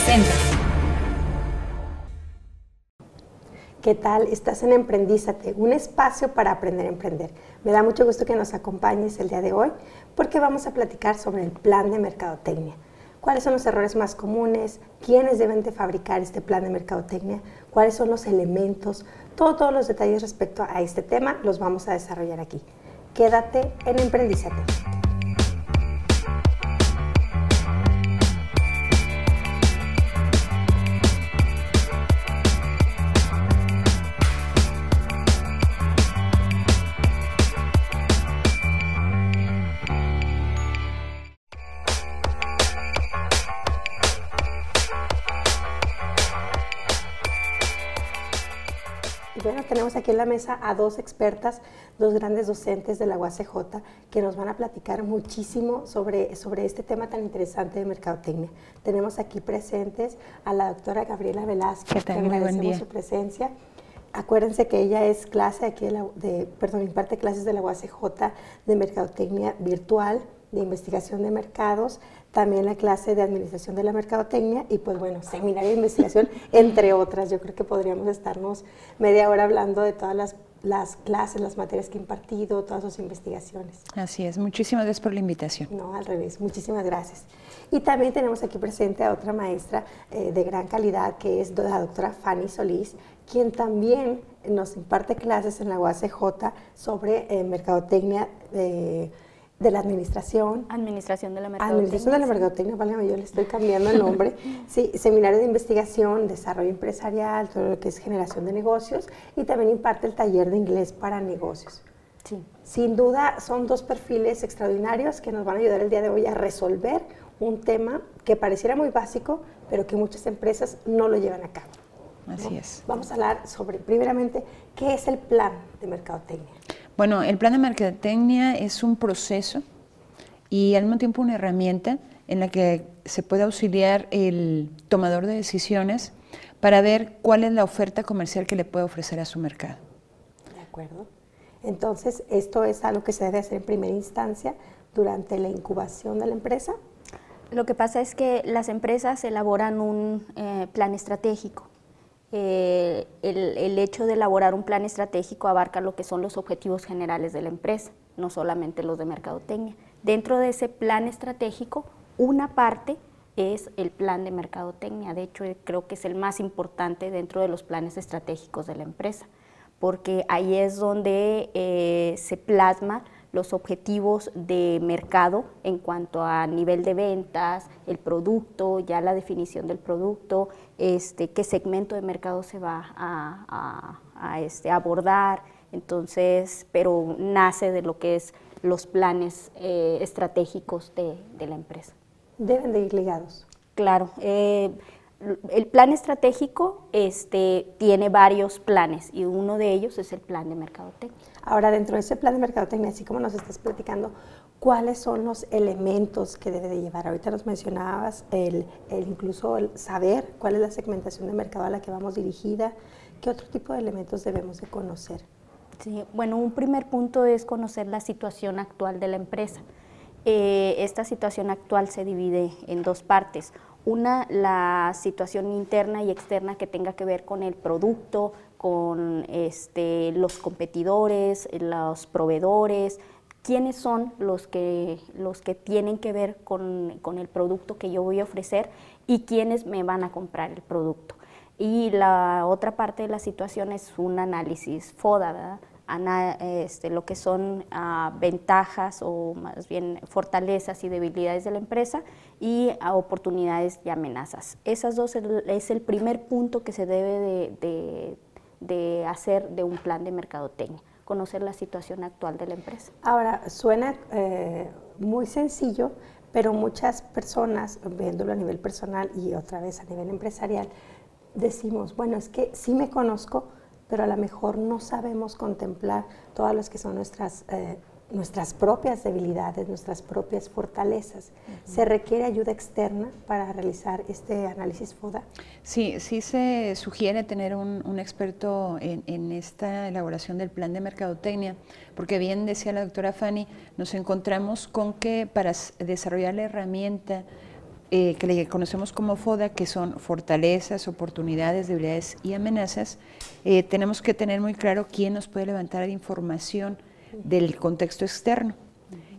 presenta. ¿Qué tal? Estás en Emprendízate, un espacio para aprender a emprender. Me da mucho gusto que nos acompañes el día de hoy porque vamos a platicar sobre el plan de mercadotecnia. ¿Cuáles son los errores más comunes? ¿Quiénes deben de fabricar este plan de mercadotecnia? ¿Cuáles son los elementos? Todos los detalles respecto a este tema los vamos a desarrollar aquí. Quédate en Emprendízate. Bueno, tenemos aquí en la mesa a dos expertas, dos grandes docentes de la UACJ que nos van a platicar muchísimo sobre este tema tan interesante de mercadotecnia. Tenemos aquí presentes a la doctora Gabriela Velázquez, que agradecemos su presencia. Acuérdense que ella es clase aquí imparte clases de la UACJ de mercadotecnia virtual, de investigación de mercados, también la clase de administración de la mercadotecnia y pues bueno, seminario de investigación, entre otras. Yo creo que podríamos estarnos media hora hablando de todas las clases, las materias que he impartido, todas sus investigaciones. Así es, muchísimas gracias por la invitación. No, al revés, muchísimas gracias. Y también tenemos aquí presente a otra maestra de gran calidad que es la doctora Fanny Solís, quien también nos imparte clases en la UACJ sobre mercadotecnia de la administración. Administración de la mercadotecnia. Administración de la mercadotecnia, válgame, yo le estoy cambiando el nombre. Sí, seminario de investigación, desarrollo empresarial, todo lo que es generación de negocios y también imparte el taller de inglés para negocios. Sí. Sin duda son dos perfiles extraordinarios que nos van a ayudar el día de hoy a resolver un tema que pareciera muy básico, pero que muchas empresas no lo llevan a cabo. Así es. Vamos a hablar sobre, primeramente, ¿qué es el plan de mercadotecnia? Bueno, el plan de mercadotecnia es un proceso y al mismo tiempo una herramienta en la que se puede auxiliar el tomador de decisiones para ver cuál es la oferta comercial que le puede ofrecer a su mercado. De acuerdo. Entonces, ¿esto es algo que se debe hacer en primera instancia durante la incubación de la empresa? Lo que pasa es que las empresas elaboran un plan estratégico. El hecho de elaborar un plan estratégico abarca lo que son los objetivos generales de la empresa, no solamente los de mercadotecnia. Dentro de ese plan estratégico, una parte es el plan de mercadotecnia. De hecho, creo que es el más importante dentro de los planes estratégicos de la empresa, porque ahí es donde se plasma los objetivos de mercado en cuanto a nivel de ventas, el producto, ya la definición del producto, qué segmento de mercado se va a abordar. Entonces, pero nace de lo que es los planes estratégicos de la empresa. Deben de ir ligados. Claro. El plan estratégico tiene varios planes y uno de ellos es el plan de mercadotecnia. Ahora, dentro de ese plan de mercadotecnia, así como nos estás platicando, ¿cuáles son los elementos que debe de llevar? Ahorita nos mencionabas incluso el saber cuál es la segmentación de mercado a la que vamos dirigida. ¿Qué otro tipo de elementos debemos de conocer? Sí, bueno, un primer punto es conocer la situación actual de la empresa. Esta situación actual se divide en dos partes. Una, la situación interna y externa que tenga que ver con el producto, con los competidores, los proveedores, quiénes son los que tienen que ver con el producto que yo voy a ofrecer y quiénes me van a comprar el producto. Y la otra parte de la situación es un análisis FODA, ¿verdad? Lo que son ventajas o más bien fortalezas y debilidades de la empresa y oportunidades y amenazas. Esas dos es el primer punto que se debe de hacer de un plan de mercadotecnia, conocer la situación actual de la empresa. Ahora, suena muy sencillo, pero muchas personas, viéndolo a nivel personal y otra vez a nivel empresarial, decimos, bueno, es que sí me conozco, pero a lo mejor no sabemos contemplar todas las que son nuestras propias debilidades, nuestras propias fortalezas. ¿Se requiere ayuda externa para realizar este análisis FODA? Sí, sí se sugiere tener un experto en esta elaboración del plan de mercadotecnia, porque bien decía la doctora Fanny, nos encontramos con que para desarrollar la herramienta que le conocemos como FODA, que son fortalezas, oportunidades, debilidades y amenazas, tenemos que tener muy claro quién nos puede levantar información del contexto externo.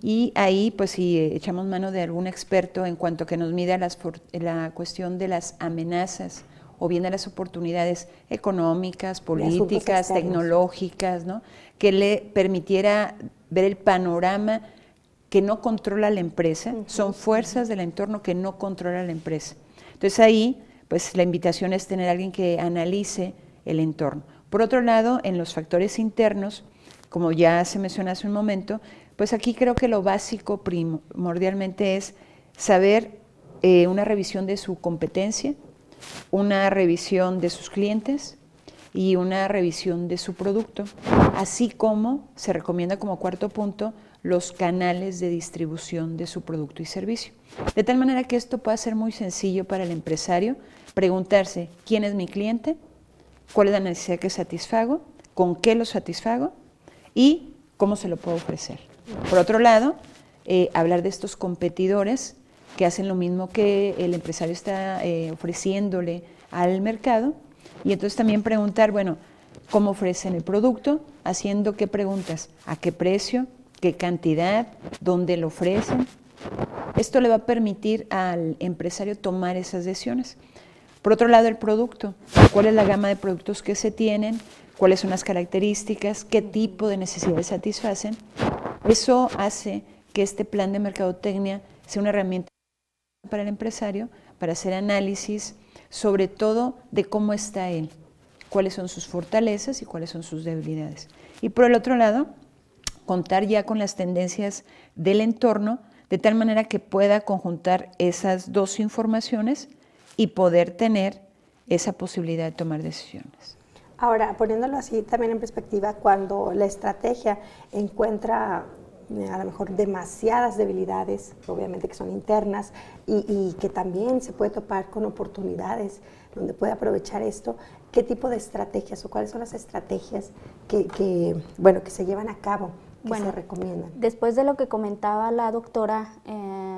Y ahí, pues si echamos mano de algún experto en cuanto que nos mida la cuestión de las amenazas o bien de las oportunidades económicas, políticas, tecnológicas, ¿no?, que le permitiera ver el panorama que no controla la empresa, son fuerzas del entorno que no controla la empresa. Entonces ahí, pues la invitación es tener a alguien que analice el entorno. Por otro lado, en los factores internos, como ya se mencionó hace un momento, pues aquí creo que lo básico primordialmente es saber una revisión de su competencia, una revisión de sus clientes y una revisión de su producto, así como se recomienda como cuarto punto los canales de distribución de su producto y servicio. De tal manera que esto pueda ser muy sencillo para el empresario, preguntarse quién es mi cliente, cuál es la necesidad que satisfago, con qué lo satisfago y cómo se lo puedo ofrecer. Por otro lado, hablar de estos competidores que hacen lo mismo que el empresario está ofreciéndole al mercado, y entonces también preguntar, bueno, ¿cómo ofrecen el producto? Haciendo qué preguntas, a qué precio, qué cantidad, dónde lo ofrecen. Esto le va a permitir al empresario tomar esas decisiones. Por otro lado, el producto, ¿cuál es la gama de productos que se tienen? ¿Cuáles son las características? ¿Qué tipo de necesidades satisfacen? Eso hace que este plan de mercadotecnia sea una herramienta para el empresario para hacer análisis, sobre todo de cómo está él, cuáles son sus fortalezas y cuáles son sus debilidades. Y por el otro lado, contar ya con las tendencias del entorno, de tal manera que pueda conjuntar esas dos informaciones y poder tener esa posibilidad de tomar decisiones. Ahora, poniéndolo así también en perspectiva, cuando la estrategia encuentra a lo mejor demasiadas debilidades, obviamente que son internas, y que también se puede topar con oportunidades donde puede aprovechar esto, ¿qué tipo de estrategias o cuáles son las estrategias que se llevan a cabo, que se recomiendan? Después de lo que comentaba la doctora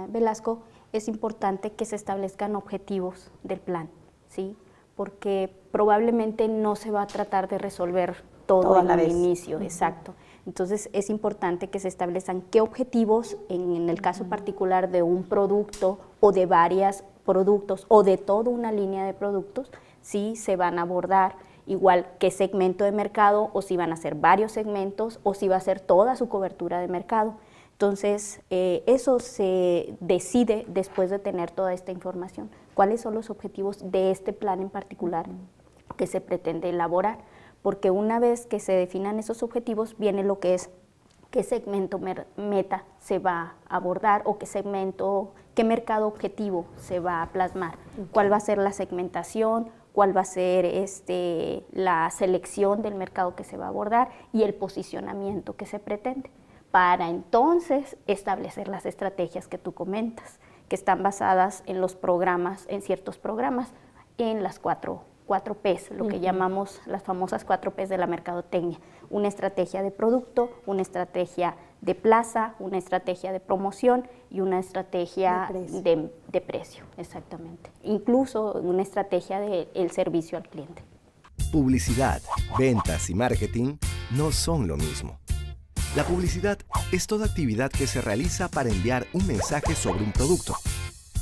Velasco, es importante que se establezcan objetivos del plan, ¿sí? Porque probablemente no se va a tratar de resolver todo en el inicio, exacto. Entonces es importante que se establezcan qué objetivos, en el caso particular de un producto o de varios productos o de toda una línea de productos, sí se van a abordar, igual qué segmento de mercado, o si van a ser varios segmentos, o si va a ser toda su cobertura de mercado. Entonces, eso se decide después de tener toda esta información. ¿Cuáles son los objetivos de este plan en particular que se pretende elaborar? Porque una vez que se definan esos objetivos, viene lo que es qué segmento meta se va a abordar o qué mercado objetivo se va a plasmar. ¿Cuál va a ser la segmentación? ¿Cuál va a ser la selección del mercado que se va a abordar? Y el posicionamiento que se pretende, para entonces establecer las estrategias que tú comentas, que están basadas en los programas, en ciertos programas, en las cuatro P's, lo que llamamos las famosas 4 P's de la mercadotecnia: una estrategia de producto, una estrategia de plaza, una estrategia de promoción y una estrategia de precio, exactamente. Incluso una estrategia del servicio al cliente. Publicidad, ventas y marketing no son lo mismo. La publicidad es toda actividad que se realiza para enviar un mensaje sobre un producto.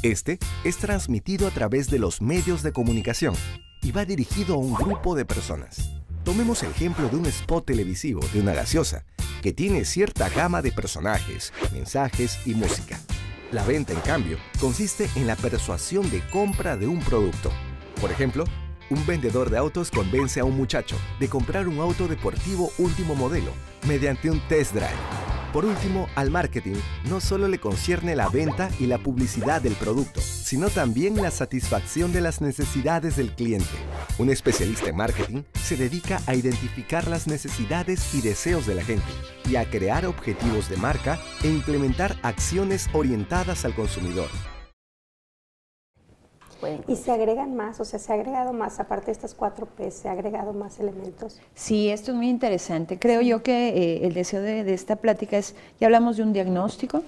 Este es transmitido a través de los medios de comunicación y va dirigido a un grupo de personas. Tomemos el ejemplo de un spot televisivo de una gaseosa que tiene cierta gama de personajes, mensajes y música. La venta, en cambio, consiste en la persuasión de compra de un producto. Por ejemplo, un vendedor de autos convence a un muchacho de comprar un auto deportivo último modelo mediante un test drive. Por último, al marketing no solo le concierne la venta y la publicidad del producto, sino también la satisfacción de las necesidades del cliente. Un especialista en marketing se dedica a identificar las necesidades y deseos de la gente y a crear objetivos de marca e implementar acciones orientadas al consumidor. ¿Y se agregan más? O sea, ¿se ha agregado más, aparte de estas 4 P, se ha agregado más elementos? Sí, esto es muy interesante. Creo yo que el deseo de esta plática es, ya hablamos de un diagnóstico,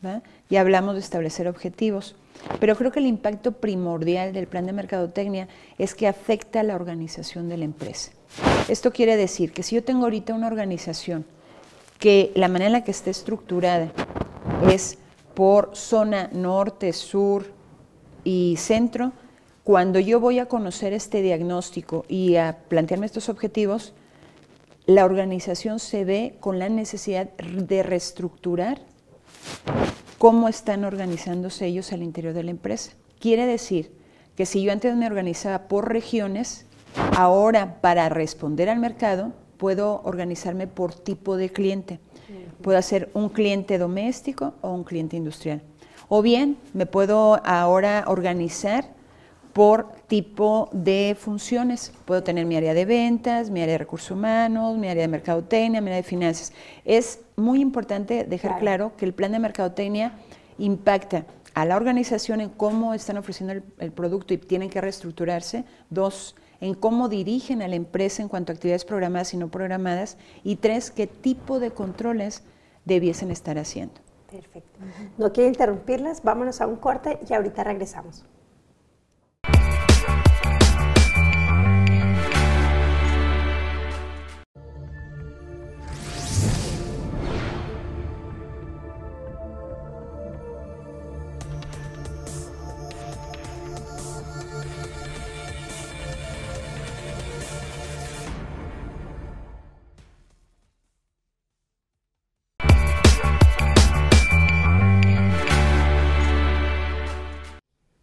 ¿verdad? Ya hablamos de establecer objetivos, pero creo que el impacto primordial del plan de mercadotecnia es que afecta a la organización de la empresa. Esto quiere decir que si yo tengo ahorita una organización que la manera en la que esté estructurada es por zona norte, sur y centro, cuando yo voy a conocer este diagnóstico y a plantearme estos objetivos, la organización se ve con la necesidad de reestructurar cómo están organizándose ellos al interior de la empresa. Quiere decir que si yo antes me organizaba por regiones, ahora para responder al mercado puedo organizarme por tipo de cliente. Puedo hacer un cliente doméstico o un cliente industrial. O bien me puedo ahora organizar por tipo de funciones. Puedo tener mi área de ventas, mi área de recursos humanos, mi área de mercadotecnia, mi área de finanzas. Es muy importante dejar claro que el plan de mercadotecnia impacta a la organización en cómo están ofreciendo el producto y tienen que reestructurarse. 2, en cómo dirigen a la empresa en cuanto a actividades programadas y no programadas. Y 3, qué tipo de controles debiesen estar haciendo. Perfecto. No quiero interrumpirlas, vámonos a un corte y ahorita regresamos.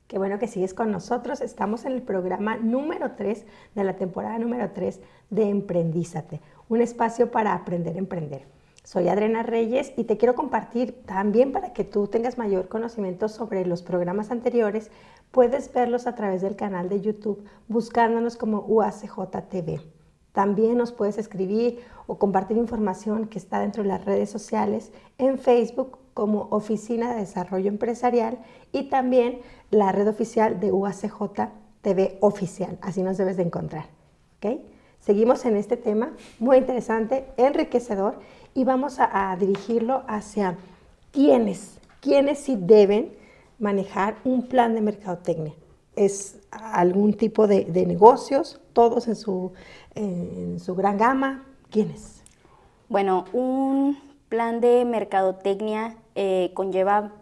Qué bueno que sigues con nosotros. Estamos en el programa número 3 de la temporada número 3 de Emprendízate, un espacio para aprender a emprender. Soy Adriana Reyes y te quiero compartir también para que tú tengas mayor conocimiento sobre los programas anteriores. Puedes verlos a través del canal de YouTube buscándonos como UACJ TV. También nos puedes escribir o compartir información que está dentro de las redes sociales en Facebook como Oficina de Desarrollo Empresarial y también la red oficial de UACJ TV Oficial. Así nos debes de encontrar. ¿Okay? Seguimos en este tema muy interesante, enriquecedor, y vamos a dirigirlo hacia quiénes sí deben manejar un plan de mercadotecnia. ¿Es algún tipo de negocios, todos en su gran gama? ¿Quiénes? Bueno, un plan de mercadotecnia conlleva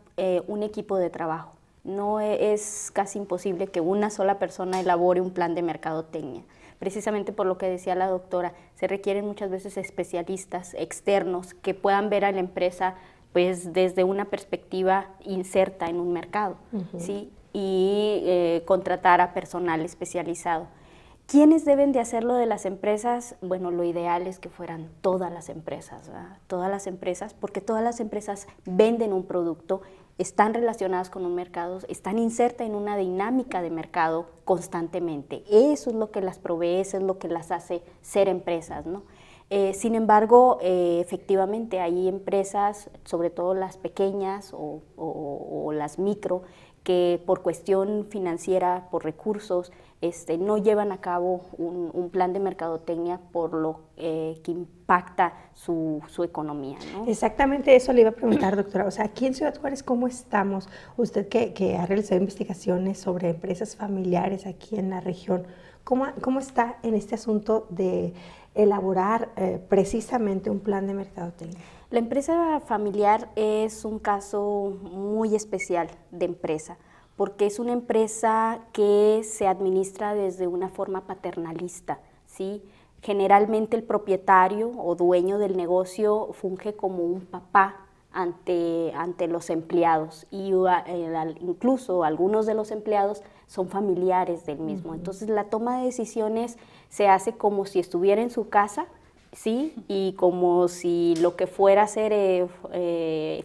un equipo de trabajo. No es casi imposible que una sola persona elabore un plan de mercadotecnia. Precisamente por lo que decía la doctora, se requieren muchas veces especialistas externos que puedan ver a la empresa pues, desde una perspectiva inserta en un mercado, ¿sí? Y contratar a personal especializado. ¿Quiénes deben de hacerlo de las empresas? Bueno, lo ideal es que fueran todas las empresas, ¿verdad? Todas las empresas, porque todas las empresas venden un producto, están relacionadas con un mercado, están insertas en una dinámica de mercado constantemente. Eso es lo que las provee, eso es lo que las hace ser empresas, ¿no? Sin embargo, efectivamente hay empresas, sobre todo las pequeñas o las micro, que por cuestión financiera, por recursos, no llevan a cabo un plan de mercadotecnia por lo que impacta su economía, ¿no? Exactamente eso le iba a preguntar, doctora. O sea, aquí en Ciudad Juárez, ¿cómo estamos? Usted que ha realizado investigaciones sobre empresas familiares aquí en la región, ¿cómo está en este asunto de elaborar precisamente un plan de mercadotecnia? La empresa familiar es un caso muy especial de empresa, porque es una empresa que se administra desde una forma paternalista, ¿sí? Generalmente el propietario o dueño del negocio funge como un papá ante los empleados y incluso algunos de los empleados son familiares del mismo. Entonces la toma de decisiones se hace como si estuviera en su casa, ¿sí? Y como si lo que fuera a hacer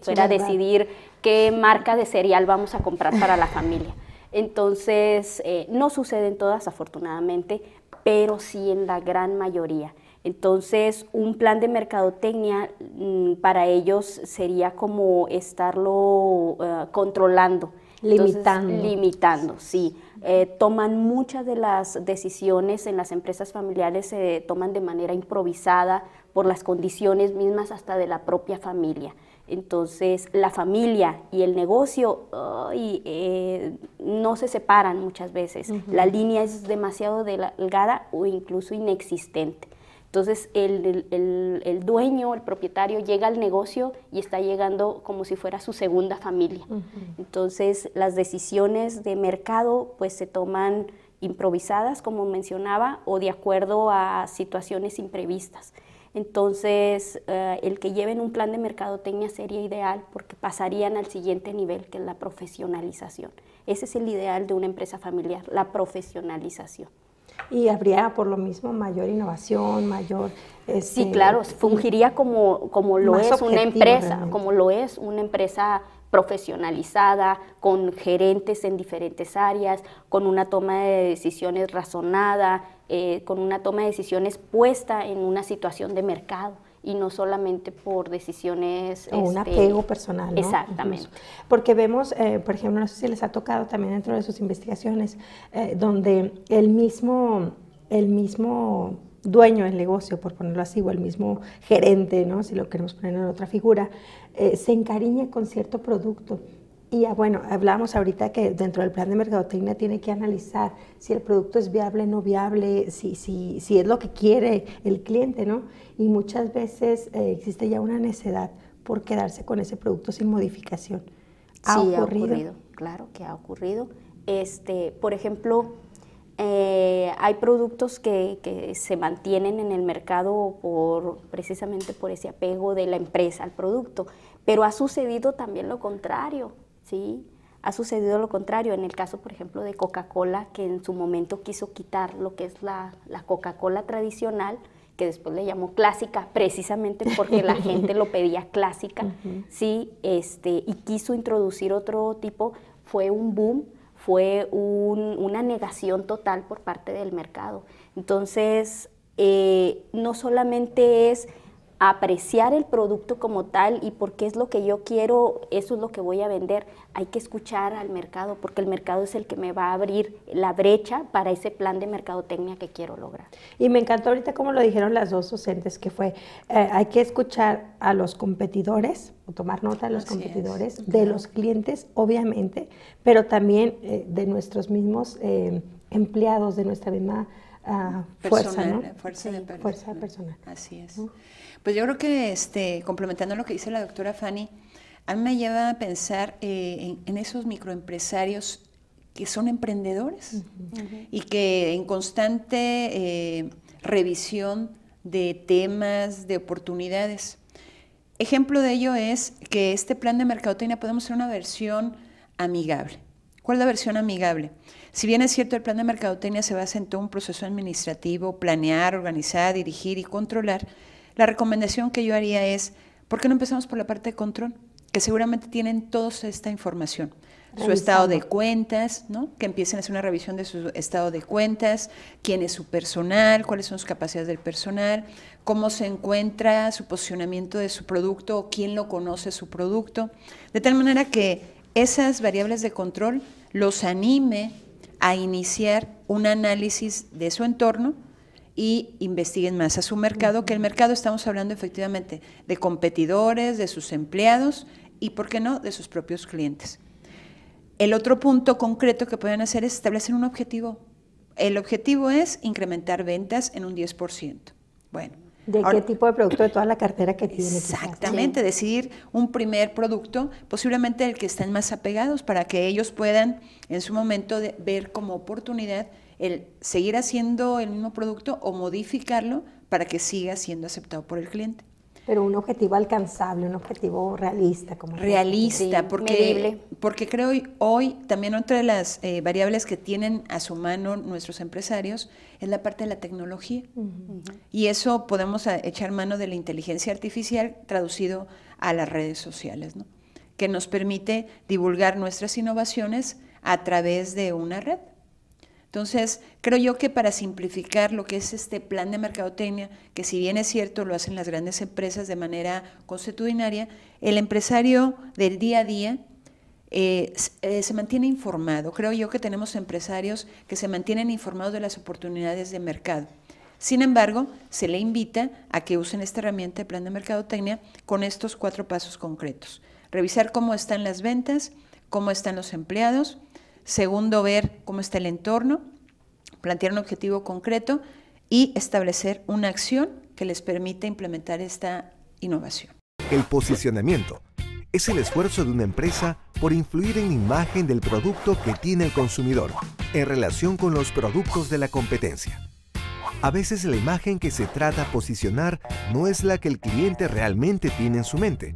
fuera a decidir qué marca de cereal vamos a comprar para la familia. Entonces, no sucede en todas, afortunadamente, pero sí en la gran mayoría. Entonces, un plan de mercadotecnia para ellos sería como estarlo controlando. Limitando, sí. Toman muchas de las decisiones en las empresas familiares, se toman de manera improvisada por las condiciones mismas hasta de la propia familia. Entonces, la familia y el negocio no se separan muchas veces. La línea es demasiado delgada o incluso inexistente. Entonces, el dueño, el propietario, llega al negocio y está llegando como si fuera su segunda familia. Entonces, las decisiones de mercado pues se toman improvisadas, como mencionaba, o de acuerdo a situaciones imprevistas. Entonces, el que lleven un plan de mercadotecnia sería ideal porque pasarían al siguiente nivel, que es la profesionalización. Ese es el ideal de una empresa familiar, la profesionalización. Y habría por lo mismo mayor innovación, mayor... Sí, claro, fungiría como lo es una empresa, realmente. Como lo es una empresa profesionalizada, con gerentes en diferentes áreas, con una toma de decisiones razonada, con una toma de decisiones puesta en una situación de mercado y no solamente por decisiones... O un apego personal, ¿no? Exactamente. Incluso. Porque vemos, por ejemplo, no sé si les ha tocado también dentro de sus investigaciones, donde el mismo dueño del negocio, por ponerlo así, o el mismo gerente, ¿no? Si lo queremos poner en otra figura, se encariña con cierto producto. Y bueno, hablábamos ahorita que dentro del plan de mercadotecnia tiene que analizar si el producto es viable, no viable, si es lo que quiere el cliente, ¿no? Y muchas veces existe ya una necedad por quedarse con ese producto sin modificación. ¿Ha ocurrido? Claro que ha ocurrido. Por ejemplo, hay productos que se mantienen en el mercado precisamente por ese apego de la empresa al producto, pero ha sucedido también lo contrario. Sí, ha sucedido lo contrario en el caso, por ejemplo, de Coca-Cola, que en su momento quiso quitar lo que es la Coca-Cola tradicional, que después le llamó clásica, precisamente porque la gente lo pedía clásica, sí, y quiso introducir otro tipo. Fue un boom, fue una negación total por parte del mercado. Entonces, no solamente es apreciar el producto como tal y porque es lo que yo quiero, eso es lo que voy a vender. Hay que escuchar al mercado porque el mercado es el que me va a abrir la brecha para ese plan de mercadotecnia que quiero lograr. Y me encantó ahorita como lo dijeron las dos docentes, que fue, hay que escuchar a los competidores, o tomar nota de los competidores, de los clientes, obviamente, pero también de nuestros mismos empleados, de nuestra misma fuerza, ¿no? Fuerza de personal. Así es. Pues yo creo que complementando lo que dice la doctora Fanny, a mí me lleva a pensar en esos microempresarios que son emprendedores y que en constante revisión de temas, de oportunidades. Ejemplo de ello es que este plan de mercadotecnia podemos hacer una versión amigable. ¿Cuál es la versión amigable? Si bien es cierto, el plan de mercadotecnia se basa en todo un proceso administrativo, planear, organizar, dirigir y controlar, la recomendación que yo haría es, ¿por qué no empezamos por la parte de control? Que seguramente tienen todos esta información. Su estado de cuentas, ¿no? Que empiecen a hacer una revisión de su estado de cuentas, quién es su personal, cuáles son sus capacidades del personal, cómo se encuentra su posicionamiento de su producto, o quién lo conoce su producto, de tal manera que esas variables de control los anime a iniciar un análisis de su entorno y investiguen más a su mercado, que el mercado estamos hablando efectivamente de competidores, de sus empleados y, ¿por qué no?, de sus propios clientes. El otro punto concreto que pueden hacer es establecer un objetivo. El objetivo es incrementar ventas en un 10%. Bueno. ¿De qué tipo de producto? De toda la cartera que tiene. Exactamente, sí. Decidir un primer producto, posiblemente el que estén más apegados, para que ellos puedan en su momento ver como oportunidad el seguir haciendo el mismo producto o modificarlo para que siga siendo aceptado por el cliente. Pero un objetivo alcanzable, un objetivo realista. Realista, sí, porque creo hoy también otra de las variables que tienen a su mano nuestros empresarios es la parte de la tecnología. Y eso podemos echar mano de la inteligencia artificial traducido a las redes sociales, ¿no? Que nos permite divulgar nuestras innovaciones a través de una red. Entonces, creo yo que para simplificar lo que es este plan de mercadotecnia, que si bien es cierto lo hacen las grandes empresas de manera consuetudinaria, el empresario del día a día se mantiene informado. Creo yo que tenemos empresarios que se mantienen informados de las oportunidades de mercado. Sin embargo, se le invita a que usen esta herramienta de plan de mercadotecnia con estos 4 pasos concretos. Revisar cómo están las ventas, cómo están los empleados. Segundo, ver cómo está el entorno, plantear un objetivo concreto y establecer una acción que les permita implementar esta innovación. El posicionamiento es el esfuerzo de una empresa por influir en la imagen del producto que tiene el consumidor en relación con los productos de la competencia. A veces la imagen que se trata de posicionar no es la que el cliente realmente tiene en su mente,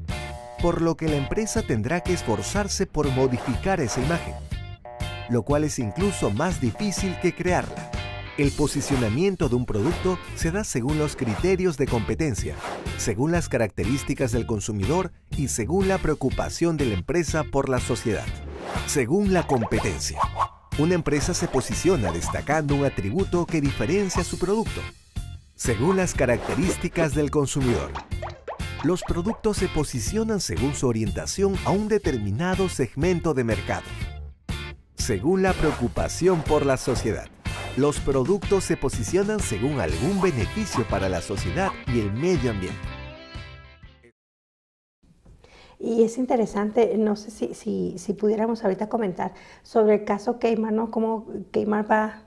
por lo que la empresa tendrá que esforzarse por modificar esa imagen, lo cual es incluso más difícil que crearla. El posicionamiento de un producto se da según los criterios de competencia, según las características del consumidor y según la preocupación de la empresa por la sociedad. Según la competencia, una empresa se posiciona destacando un atributo que diferencia su producto. Según las características del consumidor, los productos se posicionan según su orientación a un determinado segmento de mercado. Según la preocupación por la sociedad, los productos se posicionan según algún beneficio para la sociedad y el medio ambiente. Y es interesante, no sé si pudiéramos ahorita comentar sobre el caso Keymar, ¿no? Cómo Keymar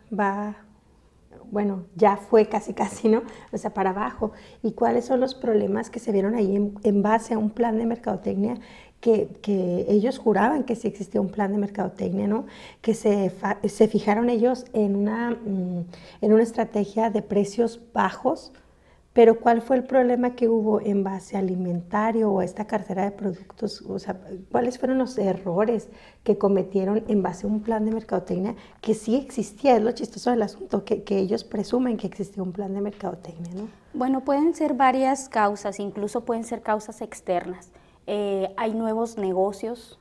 bueno, ya fue casi, ¿no? O sea, para abajo. Y cuáles son los problemas que se vieron ahí en base a un plan de mercadotecnia que ellos juraban que sí existía un plan de mercadotecnia, ¿no? Que se fijaron ellos en una estrategia de precios bajos, pero ¿cuál fue el problema que hubo en base alimentario o a esta cartera de productos? O sea, ¿cuáles fueron los errores que cometieron en base a un plan de mercadotecnia que sí existía? Es lo chistoso del asunto, que ellos presumen que existía un plan de mercadotecnia, ¿no? Bueno, pueden ser varias causas, incluso pueden ser causas externas. Hay nuevos negocios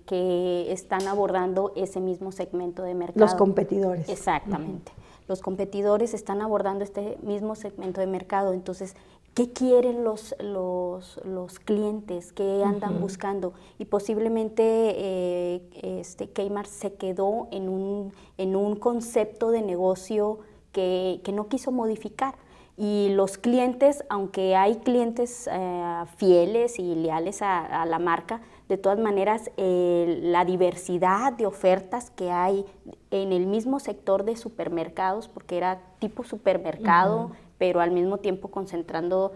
que están abordando ese mismo segmento de mercado. Los competidores. Exactamente. Los competidores están abordando este mismo segmento de mercado. Entonces, ¿qué quieren los clientes? ¿Qué andan buscando? Y posiblemente Keymar se quedó en un concepto de negocio que no quiso modificar. Y los clientes, aunque hay clientes fieles y leales a la marca, de todas maneras la diversidad de ofertas que hay en el mismo sector de supermercados, porque era tipo supermercado, pero al mismo tiempo concentrando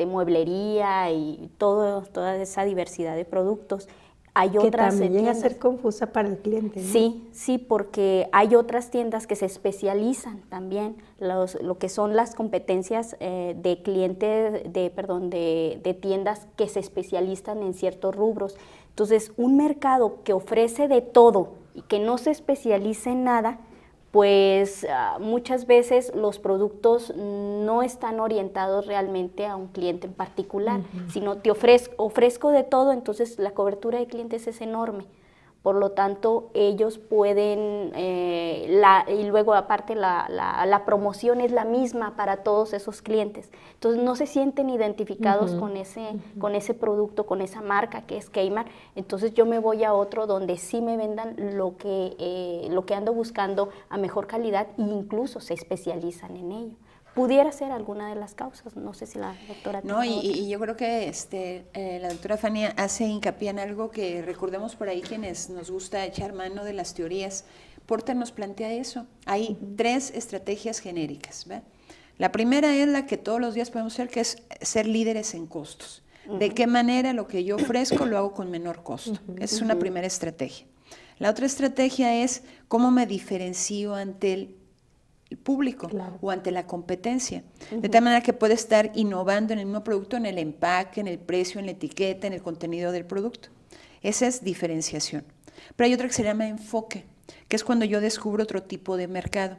mueblería y toda esa diversidad de productos. Hay otras también llega a ser confusa para el cliente, ¿no? Sí, porque hay otras tiendas que se especializan también, lo que son las competencias de clientes, de tiendas que se especializan en ciertos rubros. Entonces, un mercado que ofrece de todo y que no se especializa en nada, pues muchas veces los productos no están orientados realmente a un cliente en particular, sino te ofrezco de todo, entonces la cobertura de clientes es enorme. Por lo tanto, ellos pueden, y luego aparte la promoción es la misma para todos esos clientes. Entonces no se sienten identificados con ese producto, con esa marca que es Keymar. Entonces yo me voy a otro donde sí me vendan lo que ando buscando a mejor calidad e incluso se especializan en ello. Pudiera ser alguna de las causas, no sé si la doctora... No, y yo creo que la doctora Fania hace hincapié en algo que recordemos por ahí quienes nos gusta echar mano de las teorías. Porter nos plantea eso. Hay 3 estrategias genéricas, ¿ve? La primera es la que todos los días podemos hacer, que es ser líderes en costos. ¿De qué manera lo que yo ofrezco lo hago con menor costo? Esa es una primera estrategia. La otra estrategia es cómo me diferencio ante el público o ante la competencia, de tal manera que puede estar innovando en el mismo producto, en el empaque, en el precio, en la etiqueta, en el contenido del producto. Esa es diferenciación. Pero hay otra que se llama enfoque, que es cuando yo descubro otro tipo de mercado.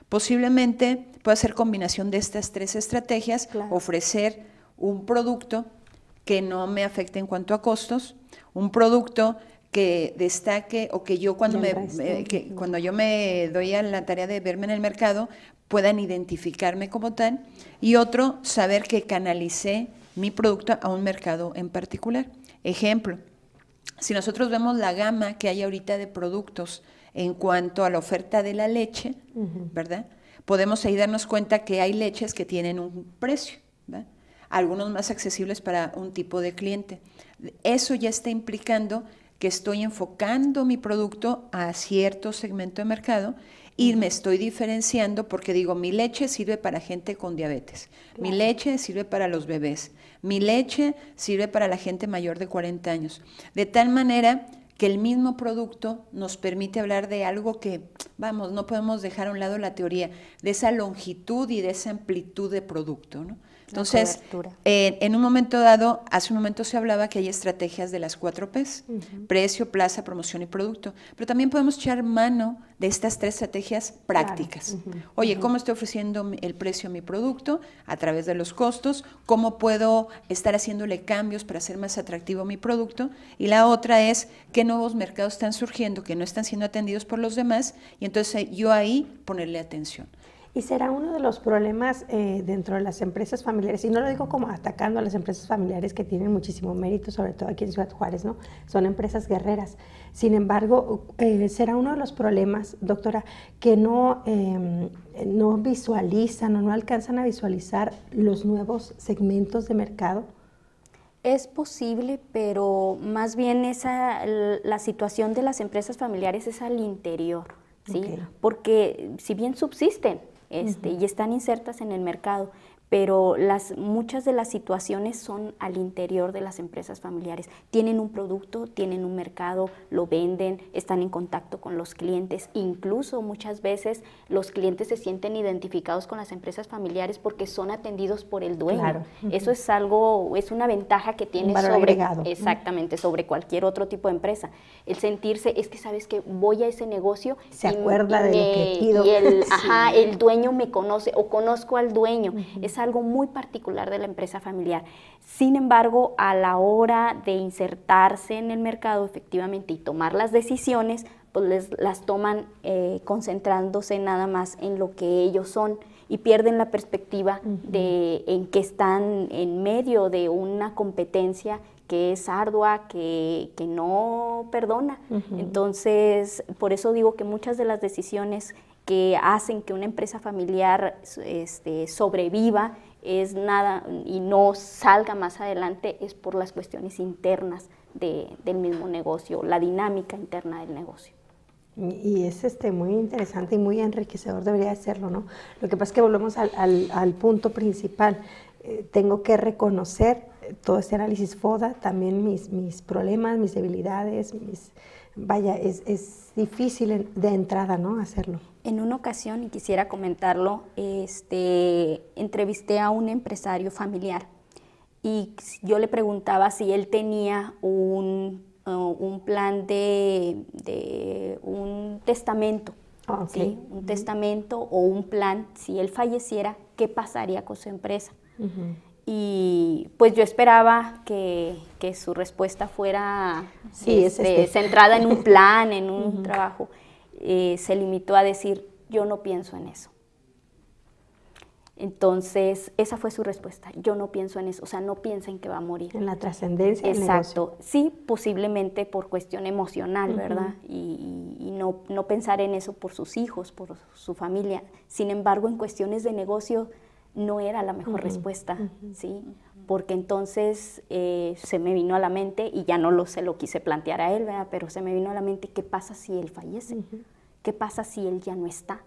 Posiblemente pueda ser combinación de estas 3 estrategias, ofrecer un producto que no me afecte en cuanto a costos, un producto que destaque o que yo cuando yo me doy a la tarea de verme en el mercado puedan identificarme como tal, y otro, saber que canalicé mi producto a un mercado en particular. Ejemplo, si nosotros vemos la gama que hay ahorita de productos en cuanto a la oferta de la leche, ¿verdad? podemos ahí darnos cuenta que hay leches que tienen un precio, ¿verdad? Algunos más accesibles para un tipo de cliente. Eso ya está implicando que estoy enfocando mi producto a cierto segmento de mercado y me estoy diferenciando porque digo, mi leche sirve para gente con diabetes, mi leche sirve para los bebés, mi leche sirve para la gente mayor de 40 años. De tal manera que el mismo producto nos permite hablar de algo que, vamos, no podemos dejar a un lado la teoría, de esa longitud y de esa amplitud de producto, ¿no? Entonces, en un momento dado, hace un momento se hablaba que hay estrategias de las 4 Ps, precio, plaza, promoción y producto, pero también podemos echar mano de estas 3 estrategias prácticas. Oye, ¿cómo estoy ofreciendo el precio a mi producto? A través de los costos. ¿Cómo puedo estar haciéndole cambios para hacer más atractivo mi producto? Y la otra es, ¿qué nuevos mercados están surgiendo que no están siendo atendidos por los demás? Y entonces yo ahí ponerle atención. Y será uno de los problemas dentro de las empresas familiares, y no lo digo como atacando a las empresas familiares que tienen muchísimo mérito, sobre todo aquí en Ciudad Juárez, ¿no? Son empresas guerreras. Sin embargo, será uno de los problemas, doctora, que no visualizan o no alcanzan a visualizar los nuevos segmentos de mercado. Es posible, pero más bien la situación de las empresas familiares es al interior, ¿sí? Porque si bien subsisten, y están insertas en el mercado, pero muchas de las situaciones son al interior de las empresas familiares. Tienen un producto, tienen un mercado, lo venden, están en contacto con los clientes. Incluso muchas veces los clientes se sienten identificados con las empresas familiares porque son atendidos por el dueño. Claro. Eso es es una ventaja que tiene sobre cualquier otro tipo de empresa. El sentirse, es que sabes que voy a ese negocio, se acuerda de lo que pido. Y el dueño me conoce o conozco al dueño. Es algo muy particular de la empresa familiar. Sin embargo, a la hora de insertarse en el mercado efectivamente y tomar las decisiones, pues las toman concentrándose nada más en lo que ellos son y pierden la perspectiva en que están en medio de una competencia que es ardua, que no perdona. Entonces, por eso digo que muchas de las decisiones que hacen que una empresa familiar sobreviva y no salga más adelante es por las cuestiones internas del mismo negocio, la dinámica interna del negocio. Y es muy interesante y muy enriquecedor, debería de serlo, ¿no? Lo que pasa es que volvemos al punto principal. Tengo que reconocer todo este análisis FODA, también mis problemas, mis debilidades, vaya, es difícil de entrada, ¿no?, hacerlo. En una ocasión, y quisiera comentarlo, entrevisté a un empresario familiar y yo le preguntaba si él tenía un plan de un testamento, ¿sí? Un testamento o un plan, si él falleciera, ¿qué pasaría con su empresa? Y pues yo esperaba que su respuesta fuera centrada en un plan, en un trabajo. Se limitó a decir, yo no pienso en eso. Entonces, esa fue su respuesta, yo no pienso en eso, o sea, no piensa en que va a morir. En la trascendencia del negocio. Sí, posiblemente por cuestión emocional, ¿verdad? Y no pensar en eso por sus hijos, por su familia. Sin embargo, en cuestiones de negocio no era la mejor respuesta, ¿sí? Porque entonces se me vino a la mente, y ya no se lo quise plantear a él, ¿verdad? Pero se me vino a la mente, ¿qué pasa si él fallece? ¿Qué pasa si él ya no está?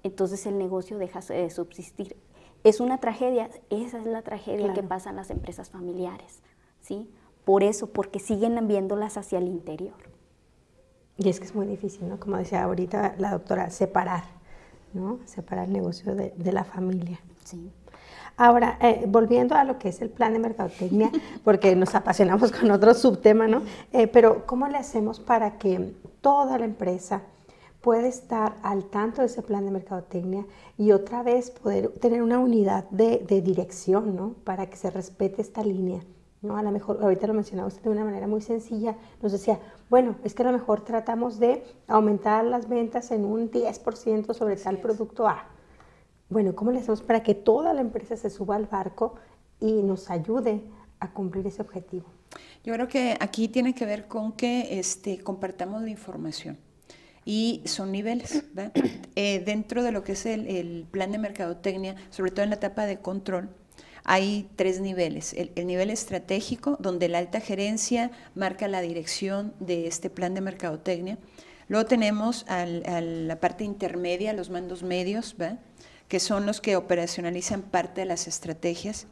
Entonces el negocio deja de subsistir. Es una tragedia, esa es la tragedia que pasa en las empresas familiares, ¿sí? Por eso, porque siguen viéndolas hacia el interior. Y es que es muy difícil, ¿no? Como decía ahorita la doctora, separar, ¿no? Separar el negocio de la familia. Sí. Ahora, volviendo a lo que es el plan de mercadotecnia, porque nos apasionamos con otro subtema, ¿no? Pero ¿cómo le hacemos para que toda la empresa pueda estar al tanto de ese plan de mercadotecnia y otra vez poder tener una unidad de dirección, ¿no? Para que se respete esta línea, ¿no? A lo mejor, ahorita lo mencionaba usted de una manera muy sencilla, nos decía, bueno, es que a lo mejor tratamos de aumentar las ventas en un 10% sobre tal producto A. Bueno, ¿cómo le hacemos para que toda la empresa se suba al barco y nos ayude a cumplir ese objetivo? Yo creo que aquí tiene que ver con que compartamos la información. y son niveles. Dentro de lo que es el plan de mercadotecnia, sobre todo en la etapa de control, hay 3 niveles. El nivel estratégico, donde la alta gerencia marca la dirección de este plan de mercadotecnia. Luego tenemos a la parte intermedia, los mandos medios, que son los que operacionalizan parte de las estrategias.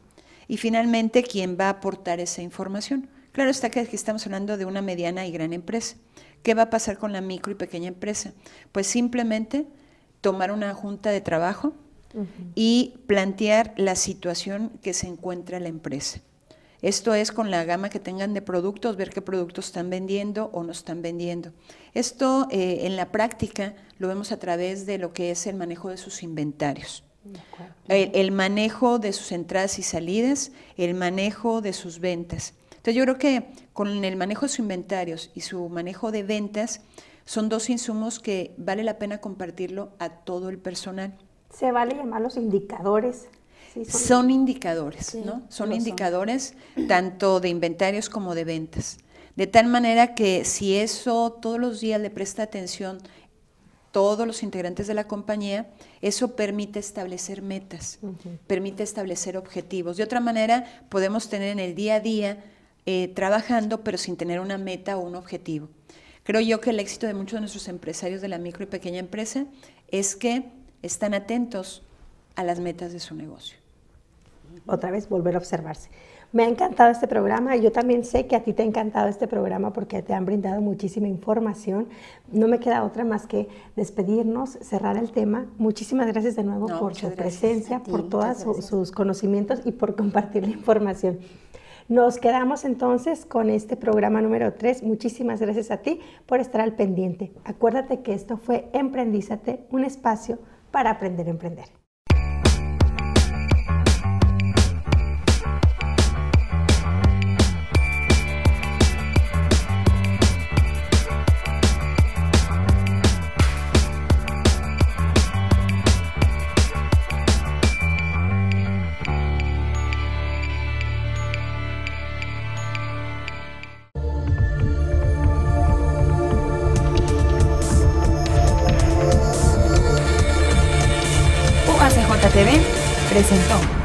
Y finalmente, ¿quién va a aportar esa información? Claro está que aquí estamos hablando de una mediana y gran empresa. ¿Qué va a pasar con la micro y pequeña empresa? Pues simplemente tomar una junta de trabajo y plantear la situación que se encuentra la empresa. Esto es con la gama que tengan de productos, ver qué productos están vendiendo o no están vendiendo. Esto en la práctica lo vemos a través de lo que es el manejo de sus inventarios. El manejo de sus entradas y salidas, el manejo de sus ventas. Entonces yo creo que con el manejo de sus inventarios y su manejo de ventas son 2 insumos que vale la pena compartirlo a todo el personal. ¿Se vale llamarlos indicadores? Sí, son indicadores, sí, ¿no? Son indicadores tanto de inventarios como de ventas. De tal manera que si eso todos los días le presta atención todos los integrantes de la compañía, eso permite establecer metas, permite establecer objetivos. De otra manera, podemos tener en el día a día trabajando, pero sin tener una meta o un objetivo. Creo yo que el éxito de muchos de nuestros empresarios de la micro y pequeña empresa es que están atentos a las metas de su negocio. Otra vez, volver a observarse. Me ha encantado este programa. Yo también sé que a ti te ha encantado este programa porque te han brindado muchísima información. No me queda otra más que despedirnos, cerrar el tema. Muchísimas gracias de nuevo por su presencia, por todos sus conocimientos y por compartir la información. Nos quedamos entonces con este programa número 3. Muchísimas gracias a ti por estar al pendiente. Acuérdate que esto fue Emprendízate, un espacio para aprender a emprender. UACJ TV presentó